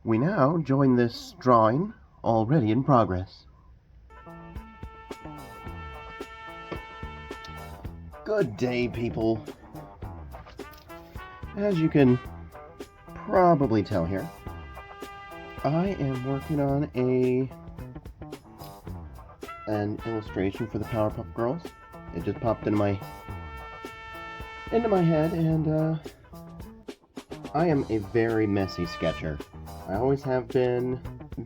We now join this drawing already in progress. Good day, people. As you can probably tell here, I am working on an illustration for the Powerpuff Girls. It just popped into my head, and I am a very messy sketcher. I always have been.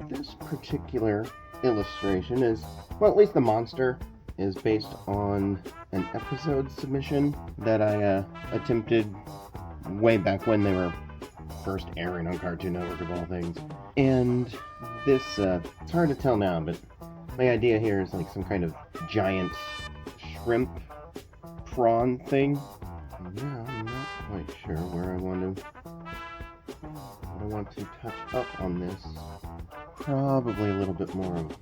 This particular illustration is, well, at least the monster is based on an episode submission that I attempted way back when they were first airing on Cartoon Network of all things. And this, it's hard to tell now, but my idea here is like some kind of giant shrimp prawn thing. Now I'm not quite sure where I want to touch up on this. Probably a little bit more of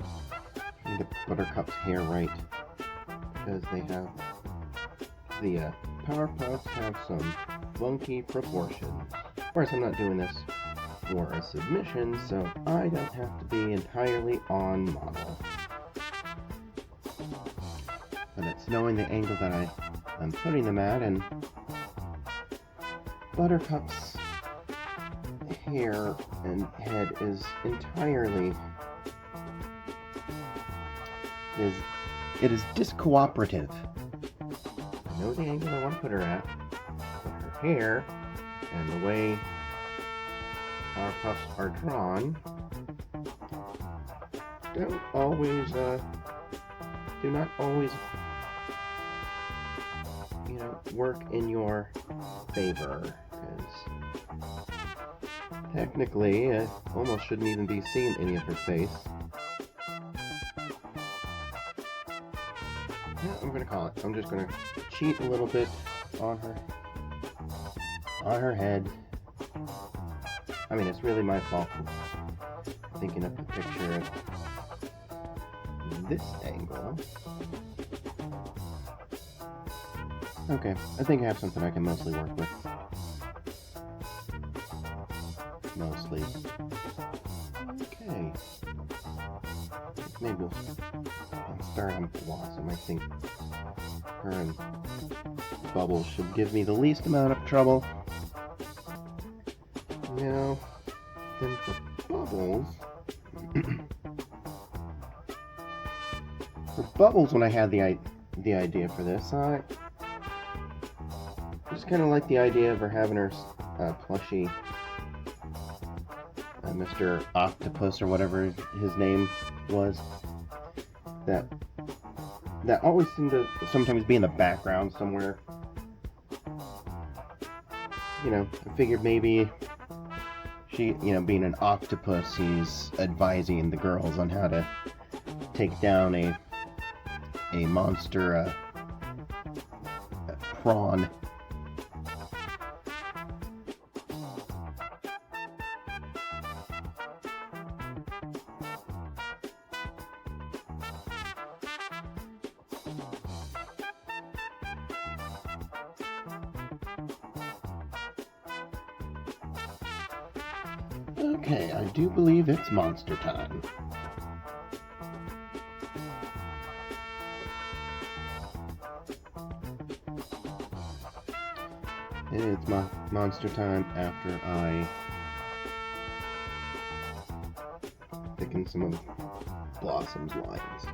trying to get Buttercup's hair right, because they have the Powerpuffs have some funky proportions. Of course, I'm not doing this for a submission, so I don't have to be entirely on model. But it's knowing the angle that I'm putting them at, and Buttercup's hair and head is entirely it is discooperative. I know the angle I want to put her at, but her hair and the way our puffs are drawn do not always work in your favor, because technically it almost shouldn't even be seen any of her face. Yeah, I'm gonna call it. I'm just gonna cheat a little bit on her head. I mean, it's really my fault for thinking of the picture at this angle. Okay, I think I have something I can mostly work with. Mostly. Okay. Maybe we'll start on Blossom. I think her and Bubbles should give me the least amount of trouble. Now, then for Bubbles... for Bubbles, when I had the idea for this, I just kind of like the idea of her having her plushie Mr. Octopus, or whatever his name was, that always seemed to sometimes be in the background somewhere. I figured maybe she, being an octopus, he's advising the girls on how to take down a monster a prawn. Okay, I do believe it's monster time. It's monster time after I thicken some of Blossom's lines.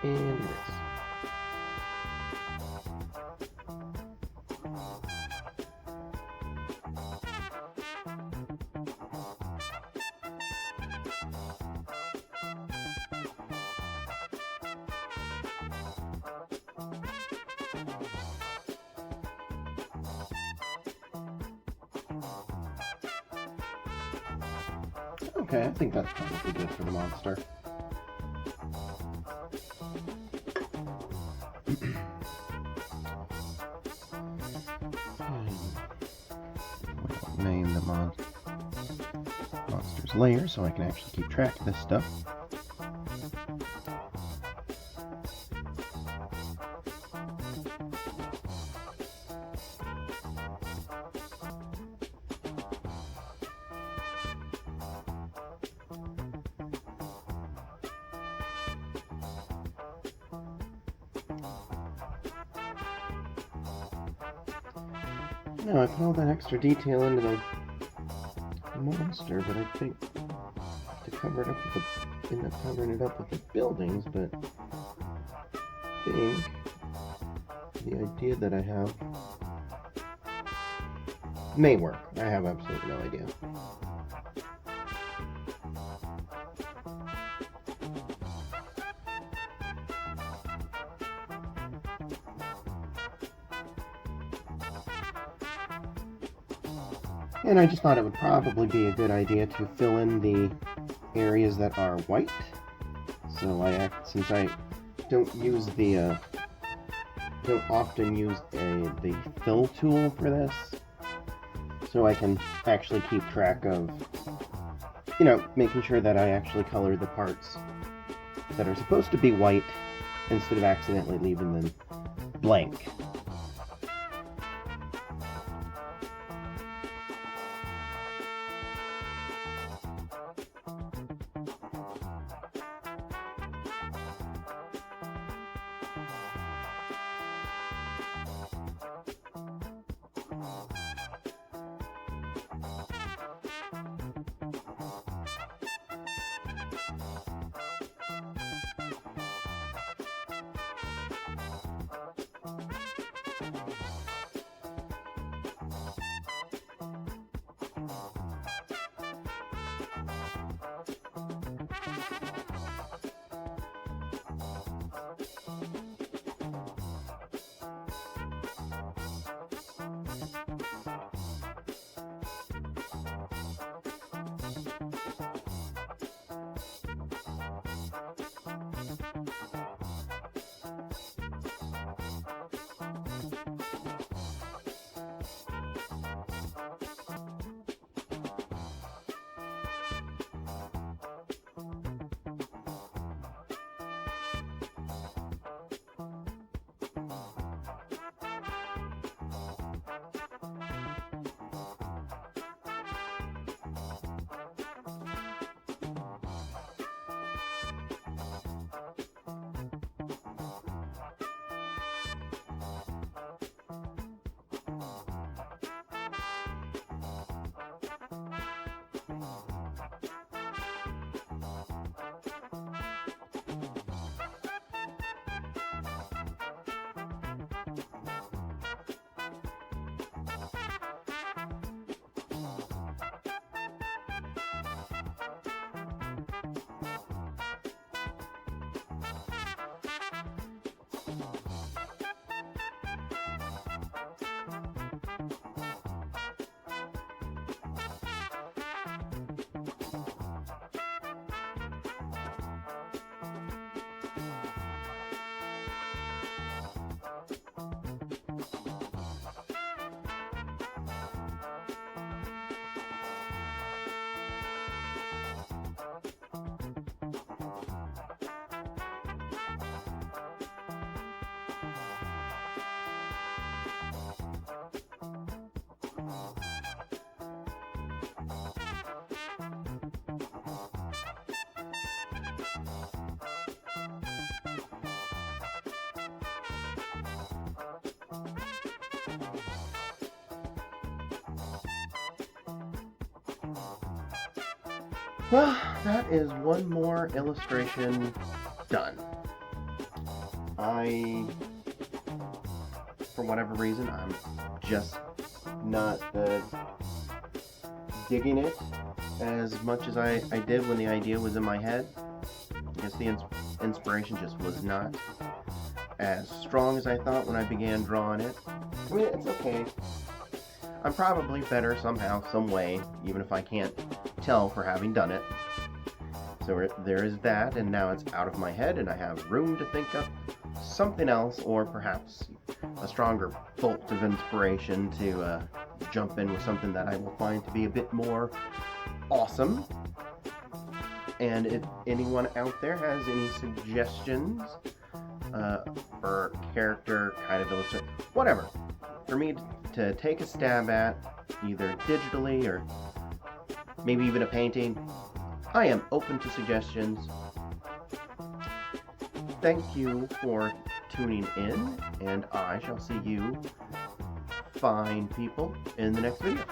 And this. Okay, I think that's probably good for the monster. We'll name the monster's layer so I can actually keep track of this stuff. No, I put all that extra detail into the monster, but I think to cover it up with end up covering it up with the buildings, but I think the idea that I have may work. I have absolutely no idea. And I just thought it would probably be a good idea to fill in the areas that are white. So since I don't often use the fill tool for this, so I can actually keep track of, making sure that I actually color the parts that are supposed to be white instead of accidentally leaving them blank. Well, that is one more illustration done. For whatever reason, I'm just not digging it as much as I did when the idea was in my head. I guess the inspiration just was not as strong as I thought when I began drawing it. I mean, it's okay. I'm probably better somehow, some way, even if I can't tell for having done it. So there is that, and now it's out of my head, and I have room to think up something else, or perhaps a stronger bolt of inspiration to jump in with something that I will find to be a bit more awesome. And if anyone out there has any suggestions or character kind of illustration, whatever, for me to take a stab at, either digitally or maybe even a painting, I am open to suggestions. Thank you for tuning in, and I shall see you fine people in the next video.